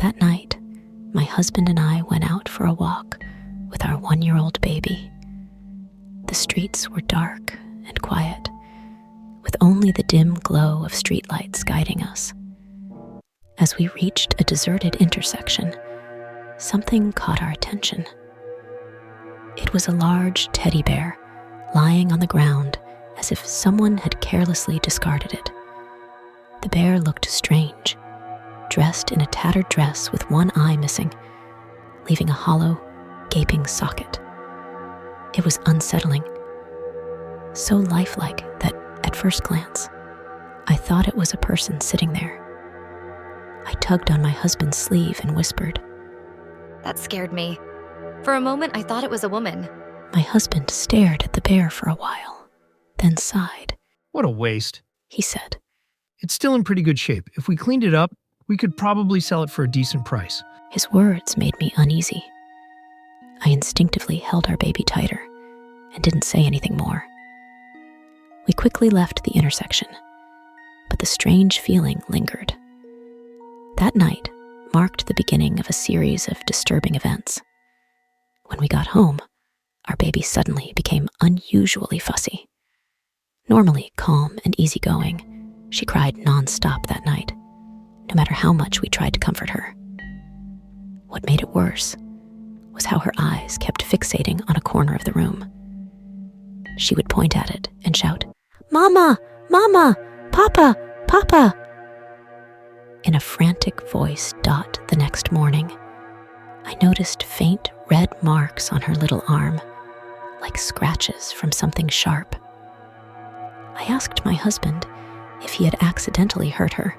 That night, my husband and I went out for a walk with our 1-year-old baby. The streets were dark and quiet, with only the dim glow of streetlights guiding us. As we reached a deserted intersection, something caught our attention. It was a large teddy bear lying on the ground as if someone had carelessly discarded it. The bear looked strange, dressed in a tattered dress with one eye missing, leaving a hollow, gaping socket. It was unsettling, so lifelike that, at first glance, I thought it was a person sitting there. I tugged on my husband's sleeve and whispered. That scared me. For a moment, I thought it was a woman. My husband stared at the bear for a while, then sighed. What a waste, He said. It's still in pretty good shape. If we cleaned it up, we could probably sell it for a decent price. His words made me uneasy. I instinctively held our baby tighter and didn't say anything more. We quickly left the intersection, but the strange feeling lingered. That night marked the beginning of a series of disturbing events. When we got home, our baby suddenly became unusually fussy. Normally calm and easygoing, she cried nonstop that night, no matter how much we tried to comfort her. What made it worse was how her eyes kept fixating on a corner of the room. She would point at it and shout, "Mama! Mama! Papa! Papa!" In a frantic voice. The next morning, I noticed faint red marks on her little arm, like scratches from something sharp. I asked my husband if he had accidentally hurt her,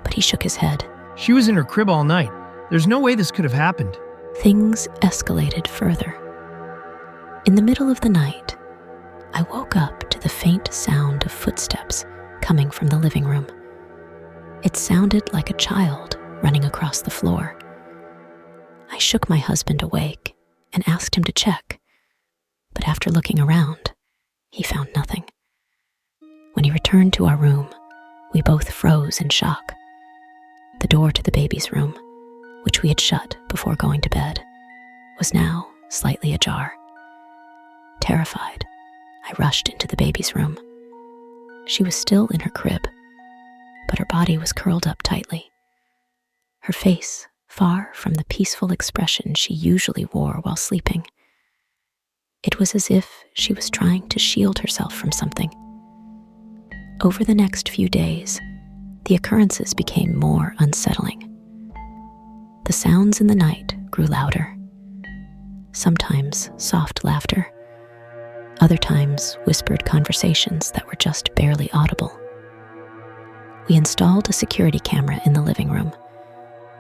but he shook his head. She was in her crib all night. There's no way this could have happened. Things escalated further. In the middle of the night, I woke up to the faint sound of footsteps coming from the living room. It sounded like a child running across the floor. I shook my husband awake and asked him to check, but after looking around, he found nothing. When he returned to our room, we both froze in shock. The door to the baby's room, which we had shut before going to bed, was now slightly ajar. Terrified, I rushed into the baby's room. She was still in her crib, but her body was curled up tightly. Her face far from the peaceful expression she usually wore while sleeping. It was as if she was trying to shield herself from something. Over the next few days, the occurrences became more unsettling. The sounds in the night grew louder. Sometimes soft laughter, other times whispered conversations that were just barely audible. We installed a security camera in the living room,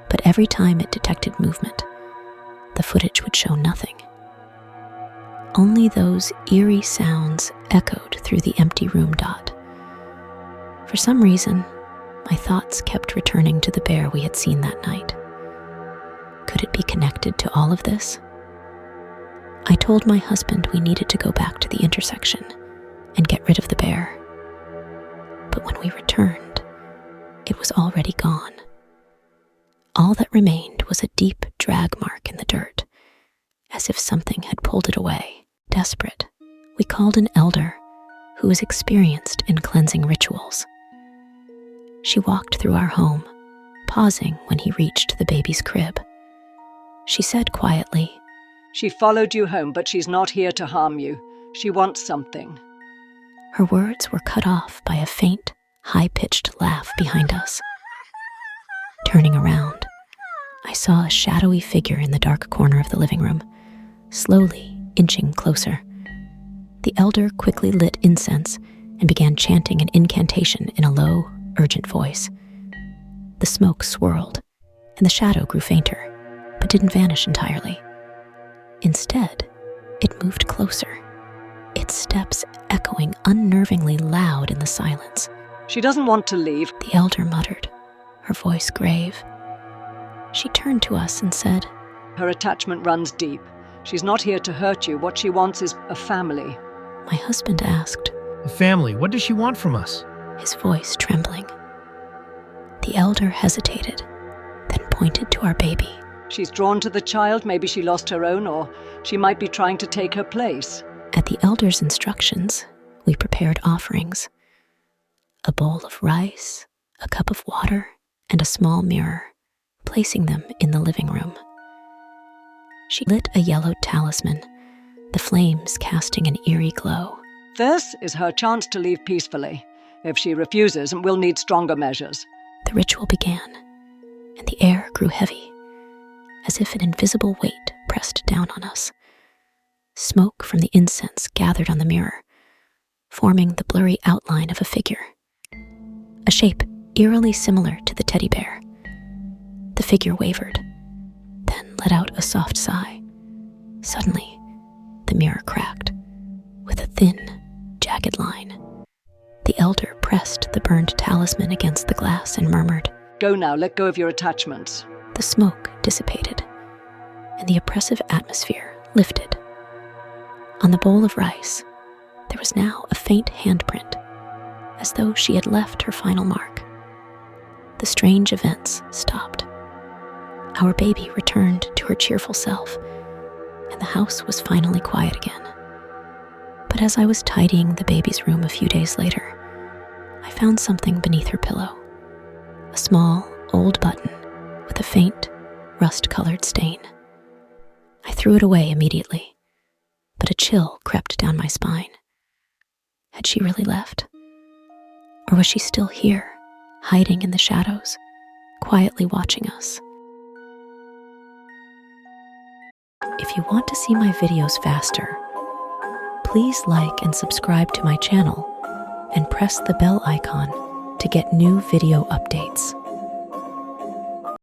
but every time it detected movement, the footage would show nothing. Only those eerie sounds echoed through the empty room. For some reason, my thoughts kept returning to the bear we had seen that night. Could it be connected to all of this? I told my husband we needed to go back to the intersection and get rid of the bear. But when we returned, it was already gone. All that remained was a deep drag mark in the dirt, as if something had pulled it away. Desperate, we called an elder who was experienced in cleansing rituals. She walked through our home, pausing when he reached the baby's crib. She said quietly, "She followed you home, but she's not here to harm you. She wants something." Her words were cut off by a faint, high-pitched laugh behind us. Turning around, I saw a shadowy figure in the dark corner of the living room, slowly inching closer. The elder quickly lit incense and began chanting an incantation in a low, urgent voice. The smoke swirled, and the shadow grew fainter, but didn't vanish entirely. Instead, it moved closer, its steps echoing unnervingly loud in the silence. "She doesn't want to leave." The elder muttered, her voice grave. She turned to us and said, "Her attachment runs deep. She's not here to hurt you. What she wants is a family." My husband asked, A family, what does she want from us? his voice trembling. The elder hesitated, then pointed to our baby. She's drawn to the child. Maybe she lost her own, or she might be trying to take her place. At the elders' instructions, we prepared offerings: a bowl of rice, a cup of water, and a small mirror, placing them in the living room. She lit a yellow talisman, the flames casting an eerie glow. This is her chance to leave peacefully. If she refuses, we'll need stronger measures. The ritual began, and the air grew heavy, as if an invisible weight pressed down on us. Smoke from the incense gathered on the mirror, forming the blurry outline of a figure, a shape eerily similar to the teddy bear. The figure wavered, then let out a soft sigh. Suddenly, the mirror cracked, with a thin, jagged line. The elder pressed the burned talisman against the glass and murmured. Go now, let go of your attachments. The smoke dissipated, and the oppressive atmosphere lifted. On the bowl of rice, there was now a faint handprint, as though she had left her final mark. The strange events stopped. Our baby returned to her cheerful self, and the house was finally quiet again. But as I was tidying the baby's room a few days later, I found something beneath her pillow. A small, old button with a faint, rust-colored stain. I threw it away immediately, but a chill crept down my spine. Had she really left? Or was she still here, hiding in the shadows, quietly watching us? If you want to see my videos faster, please like and subscribe to my channel and press the bell icon to get new video updates.